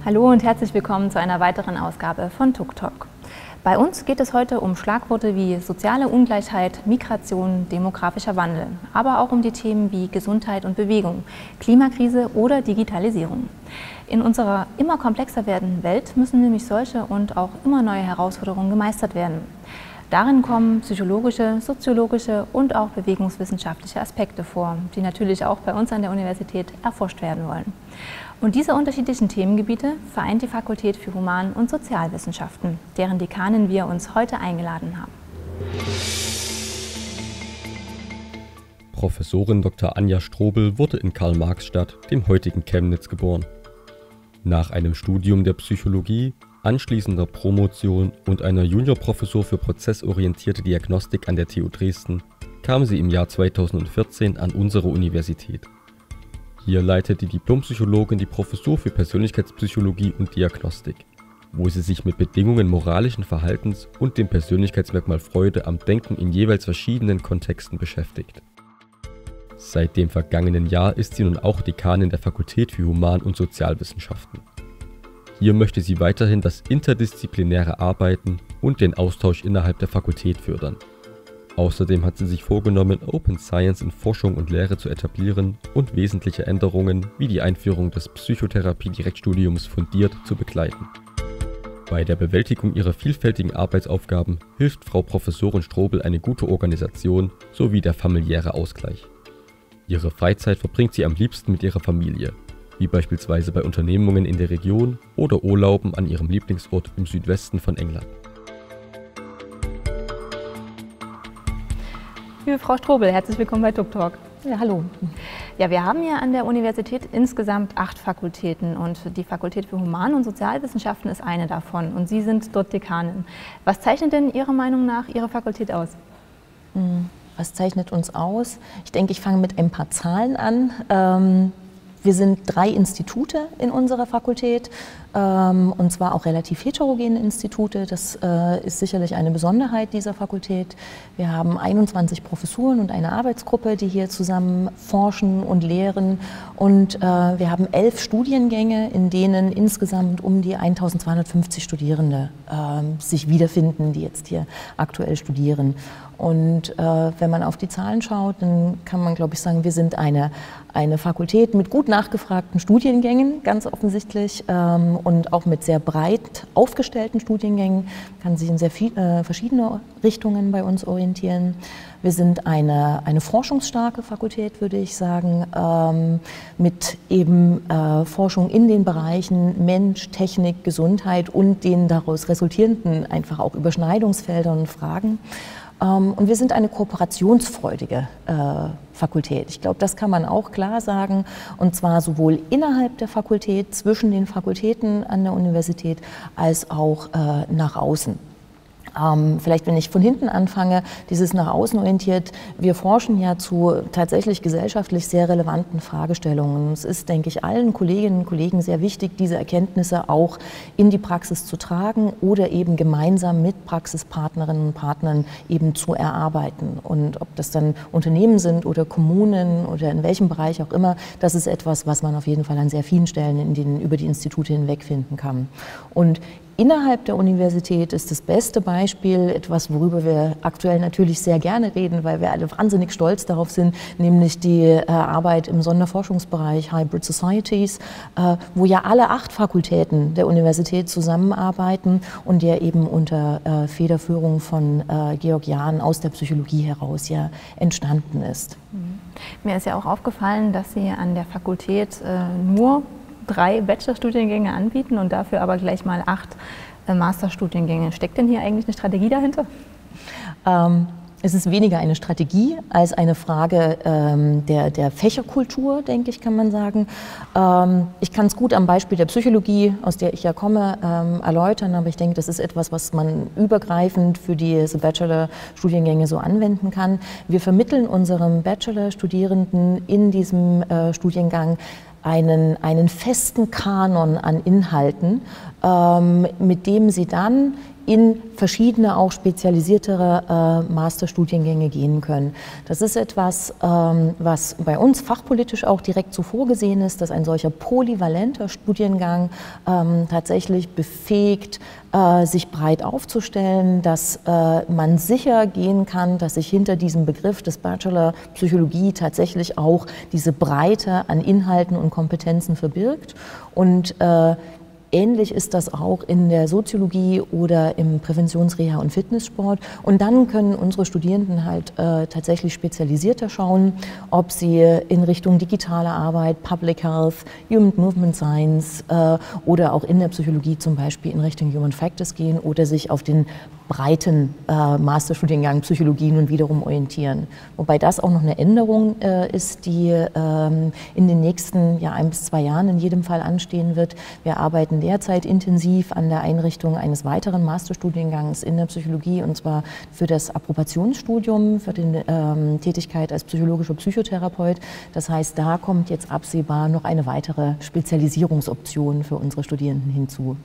Hallo und herzlich willkommen zu einer weiteren Ausgabe von TUK-Talk. Bei uns geht es heute um Schlagworte wie soziale Ungleichheit, Migration, demografischer Wandel, aber auch um die Themen wie Gesundheit und Bewegung, Klimakrise oder Digitalisierung. In unserer immer komplexer werdenden Welt müssen nämlich solche und auch immer neue Herausforderungen gemeistert werden. Darin kommen psychologische, soziologische und auch bewegungswissenschaftliche Aspekte vor, die natürlich auch bei uns an der Universität erforscht werden wollen. Und diese unterschiedlichen Themengebiete vereint die Fakultät für Human- und Sozialwissenschaften, deren Dekanin wir uns heute eingeladen haben. Professorin Dr. Anja Strobel wurde in Karl-Marx-Stadt, dem heutigen Chemnitz, geboren. Nach einem Studium der Psychologie, anschließender Promotion und einer Juniorprofessur für prozessorientierte Diagnostik an der TU Dresden kam sie im Jahr 2014 an unsere Universität. Hier leitet die Diplompsychologin die Professur für Persönlichkeitspsychologie und Diagnostik, wo sie sich mit Bedingungen moralischen Verhaltens und dem Persönlichkeitsmerkmal Freude am Denken in jeweils verschiedenen Kontexten beschäftigt. Seit dem vergangenen Jahr ist sie nun auch Dekanin der Fakultät für Human- und Sozialwissenschaften. Hier möchte sie weiterhin das interdisziplinäre Arbeiten und den Austausch innerhalb der Fakultät fördern. Außerdem hat sie sich vorgenommen, Open Science in Forschung und Lehre zu etablieren und wesentliche Änderungen wie die Einführung des Psychotherapie-Direktstudiums fundiert zu begleiten. Bei der Bewältigung ihrer vielfältigen Arbeitsaufgaben hilft Frau Professorin Strobel eine gute Organisation sowie der familiäre Ausgleich. Ihre Freizeit verbringt sie am liebsten mit ihrer Familie, wie beispielsweise bei Unternehmungen in der Region oder Urlauben an ihrem Lieblingsort im Südwesten von England. Liebe Frau Strobel, herzlich willkommen bei TUK-Talk. Ja, hallo. Ja, wir haben hier an der Universität insgesamt 8 Fakultäten und die Fakultät für Human- und Sozialwissenschaften ist eine davon und Sie sind dort Dekanin. Was zeichnet denn Ihrer Meinung nach Ihre Fakultät aus? Was zeichnet uns aus? Ich denke, ich fange mit ein paar Zahlen an. Wir sind 3 Institute in unserer Fakultät, und zwar auch relativ heterogene Institute. Das ist sicherlich eine Besonderheit dieser Fakultät. Wir haben 21 Professuren und eine Arbeitsgruppe, die hier zusammen forschen und lehren. Und wir haben 11 Studiengänge, in denen insgesamt um die 1250 Studierende sich wiederfinden, die jetzt hier aktuell studieren. Und wenn man auf die Zahlen schaut, dann kann man, glaube ich, sagen, wir sind eine Fakultät mit gut nachgefragten Studiengängen, ganz offensichtlich, und auch mit sehr breit aufgestellten Studiengängen, kann sich in sehr verschiedene Richtungen bei uns orientieren. Wir sind eine forschungsstarke Fakultät, würde ich sagen, mit eben Forschung in den Bereichen Mensch, Technik, Gesundheit und den daraus resultierenden einfach auch Überschneidungsfeldern und Fragen. Und wir sind eine kooperationsfreudige Fakultät. Ich glaube, das kann man auch klar sagen, und zwar sowohl innerhalb der Fakultät, zwischen den Fakultäten an der Universität, als auch nach außen. Vielleicht, wenn ich von hinten anfange, dieses nach außen orientiert, wir forschen ja zu tatsächlich gesellschaftlich sehr relevanten Fragestellungen. Es ist, denke ich, allen Kolleginnen und Kollegen sehr wichtig, diese Erkenntnisse auch in die Praxis zu tragen oder eben gemeinsam mit Praxispartnerinnen und Partnern eben zu erarbeiten. Und ob das dann Unternehmen sind oder Kommunen oder in welchem Bereich auch immer, das ist etwas, was man auf jeden Fall an sehr vielen Stellen über die Institute hinweg finden kann. Und innerhalb der Universität ist das beste Beispiel etwas, worüber wir aktuell natürlich sehr gerne reden, weil wir alle wahnsinnig stolz darauf sind, nämlich die Arbeit im Sonderforschungsbereich Hybrid Societies, wo ja alle 8 Fakultäten der Universität zusammenarbeiten und der eben unter Federführung von Georg Jahn aus der Psychologie heraus ja entstanden ist. Mir ist ja auch aufgefallen, dass Sie an der Fakultät nur 3 Bachelorstudiengänge anbieten und dafür aber gleich mal 8 Masterstudiengänge. Steckt denn hier eigentlich eine Strategie dahinter? Es ist weniger eine Strategie als eine Frage der Fächerkultur, denke ich, kann man sagen. Ich kann es gut am Beispiel der Psychologie, aus der ich ja komme, erläutern, aber ich denke, das ist etwas, was man übergreifend für diese Bachelor-Studiengänge so anwenden kann. Wir vermitteln unseren Bachelor-Studierenden in diesem Studiengang einen festen Kanon an Inhalten, mit dem sie dann in verschiedene, auch spezialisiertere Masterstudiengänge gehen können. Das ist etwas, was bei uns fachpolitisch auch direkt so vorgesehen ist, dass ein solcher polyvalenter Studiengang tatsächlich befähigt, sich breit aufzustellen, dass man sicher gehen kann, dass sich hinter diesem Begriff des Bachelor Psychologie tatsächlich auch diese Breite an Inhalten und Kompetenzen verbirgt. Und ähnlich ist das auch in der Soziologie oder im Präventionsreha- und Fitnesssport. Und dann können unsere Studierenden halt tatsächlich spezialisierter schauen, ob sie in Richtung digitale Arbeit, Public Health, Human Movement Science oder auch in der Psychologie zum Beispiel in Richtung Human Factors gehen oder sich auf den breiten Masterstudiengang Psychologie nun wiederum orientieren. Wobei das auch noch eine Änderung ist, die in den nächsten 1 bis 2 Jahren in jedem Fall anstehen wird. Wir arbeiten derzeit intensiv an der Einrichtung eines weiteren Masterstudiengangs in der Psychologie, und zwar für das Approbationsstudium, für die Tätigkeit als psychologischer Psychotherapeut. Das heißt, da kommt jetzt absehbar noch eine weitere Spezialisierungsoption für unsere Studierenden hinzu.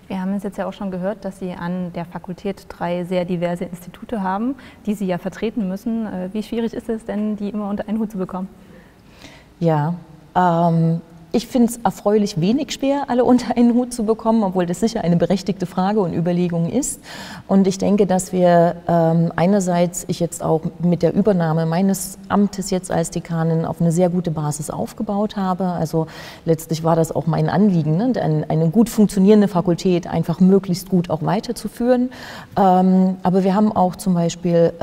Wir haben es jetzt ja auch schon gehört, dass Sie an der Fakultät 3 sehr diverse Institute haben, die Sie ja vertreten müssen. Wie schwierig ist es denn, die immer unter einen Hut zu bekommen? Ja, ich finde es erfreulich wenig schwer, alle unter einen Hut zu bekommen, obwohl das sicher eine berechtigte Frage und Überlegung ist. Und ich denke, dass wir einerseits, ich jetzt auch mit der Übernahme meines Amtes jetzt als Dekanin auf eine sehr gute Basis aufgebaut habe. Also letztlich war das auch mein Anliegen, ne? Eine gut funktionierende Fakultät einfach möglichst gut auch weiterzuführen. Aber wir haben auch zum Beispiel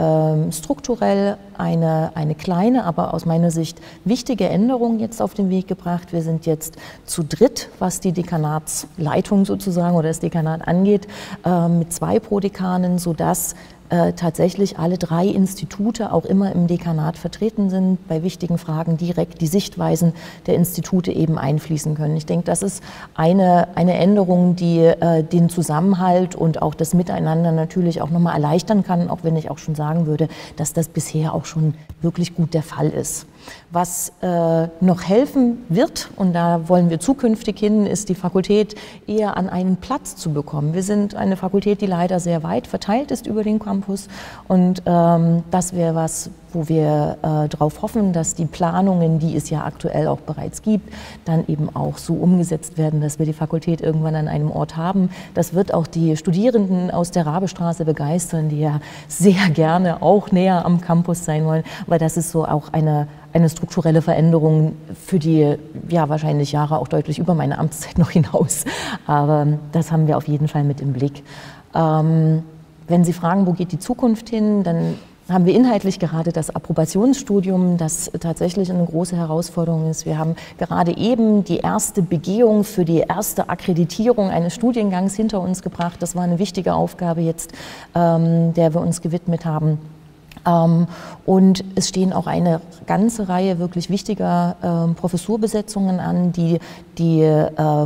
strukturell eine kleine, aber aus meiner Sicht wichtige Änderung jetzt auf den Weg gebracht. Wir sind jetzt zu dritt, was die Dekanatsleitung sozusagen oder das Dekanat angeht, mit 2 Prodekanen, sodass tatsächlich alle 3 Institute auch immer im Dekanat vertreten sind, bei wichtigen Fragen direkt die Sichtweisen der Institute eben einfließen können. Ich denke, das ist eine Änderung, die den Zusammenhalt und auch das Miteinander natürlich auch nochmal erleichtern kann, auch wenn ich auch schon sagen würde, dass das bisher auch schon wirklich gut der Fall ist. Was noch helfen wird, und da wollen wir zukünftig hin, ist die Fakultät eher an einen Platz zu bekommen. Wir sind eine Fakultät, die leider sehr weit verteilt ist über den Campus, und das wäre was, wo wir darauf hoffen, dass die Planungen, die es ja aktuell auch bereits gibt, dann eben auch so umgesetzt werden, dass wir die Fakultät irgendwann an einem Ort haben. Das wird auch die Studierenden aus der Rabestraße begeistern, die ja sehr gerne auch näher am Campus sein wollen, aber das ist so auch eine strukturelle Veränderung für die wahrscheinlich Jahre auch deutlich über meine Amtszeit noch hinaus. Aber das haben wir auf jeden Fall mit im Blick. Wenn Sie fragen, wo geht die Zukunft hin, dann haben wir inhaltlich gerade das Approbationsstudium, das tatsächlich eine große Herausforderung ist. Wir haben gerade eben die erste Begehung für die erste Akkreditierung eines Studiengangs hinter uns gebracht. Das war eine wichtige Aufgabe jetzt, der wir uns gewidmet haben. Und es stehen auch eine ganze Reihe wirklich wichtiger Professurbesetzungen an, die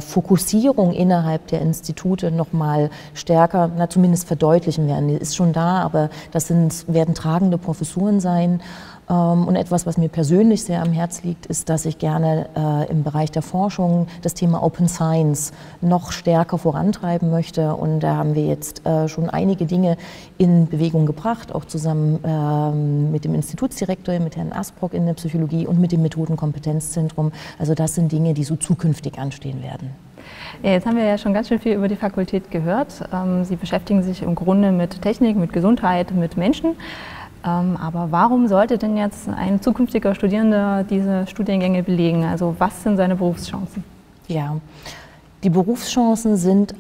Fokussierung innerhalb der Institute noch mal stärker, zumindest verdeutlichen werden. Die ist schon da, aber das werden tragende Professuren sein. Und etwas, was mir persönlich sehr am Herz liegt, ist, dass ich gerne im Bereich der Forschung das Thema Open Science noch stärker vorantreiben möchte. Und da haben wir jetzt schon einige Dinge in Bewegung gebracht, auch zusammen mit dem Institutsdirektor, mit Herrn Asbrock in der Psychologie und mit dem Methodenkompetenzzentrum. Also das sind Dinge, die so zukünftig anstehen werden. Ja, jetzt haben wir ja schon ganz schön viel über die Fakultät gehört. Sie beschäftigen sich im Grunde mit Technik, mit Gesundheit, mit Menschen. Aber warum sollte denn jetzt ein zukünftiger Studierender diese Studiengänge belegen? Also was sind seine Berufschancen? Ja, die Berufschancen sind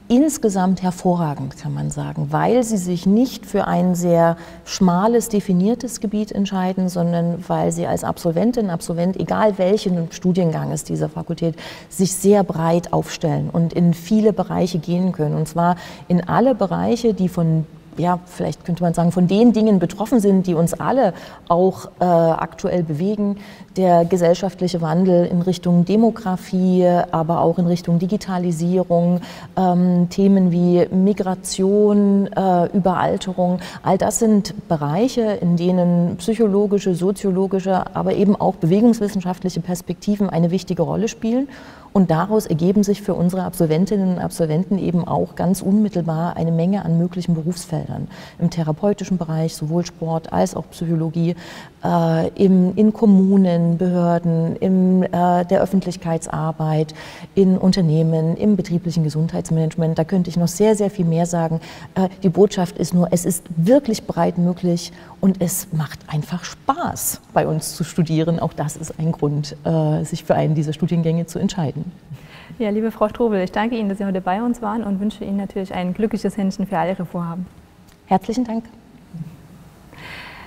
insgesamt hervorragend, kann man sagen, weil sie sich nicht für ein sehr schmales, definiertes Gebiet entscheiden, sondern weil sie als Absolventin, Absolvent, egal welchen Studiengang es dieser Fakultät, sich sehr breit aufstellen und in viele Bereiche gehen können. Und zwar in alle Bereiche, die vielleicht könnte man sagen, von den Dingen betroffen sind, die uns alle auch aktuell bewegen. Der gesellschaftliche Wandel in Richtung Demografie, aber auch in Richtung Digitalisierung, Themen wie Migration, Überalterung. All das sind Bereiche, in denen psychologische, soziologische, aber eben auch bewegungswissenschaftliche Perspektiven eine wichtige Rolle spielen. Und daraus ergeben sich für unsere Absolventinnen und Absolventen eben auch ganz unmittelbar eine Menge an möglichen Berufsfeldern. Im therapeutischen Bereich, sowohl Sport als auch Psychologie, in Kommunen, Behörden, in der Öffentlichkeitsarbeit, in Unternehmen, im betrieblichen Gesundheitsmanagement. Da könnte ich noch sehr, sehr viel mehr sagen. Die Botschaft ist nur, es ist wirklich breit möglich und es macht einfach Spaß, bei uns zu studieren. Auch das ist ein Grund, sich für einen dieser Studiengänge zu entscheiden. Ja, liebe Frau Strobel, ich danke Ihnen, dass Sie heute bei uns waren und wünsche Ihnen natürlich ein glückliches Händchen für all Ihre Vorhaben. Herzlichen Dank.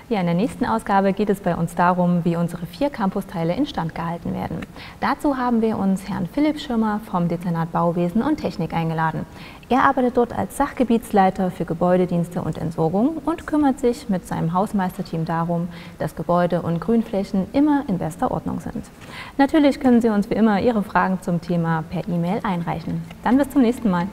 Ja, in der nächsten Ausgabe geht es bei uns darum, wie unsere 4 Campusteile instand gehalten werden. Dazu haben wir uns Herrn Philipp Schirmer vom Dezernat Bauwesen und Technik eingeladen. Er arbeitet dort als Sachgebietsleiter für Gebäudedienste und Entsorgung und kümmert sich mit seinem Hausmeisterteam darum, dass Gebäude und Grünflächen immer in bester Ordnung sind. Natürlich können Sie uns wie immer Ihre Fragen zum Thema per E-Mail einreichen. Dann bis zum nächsten Mal.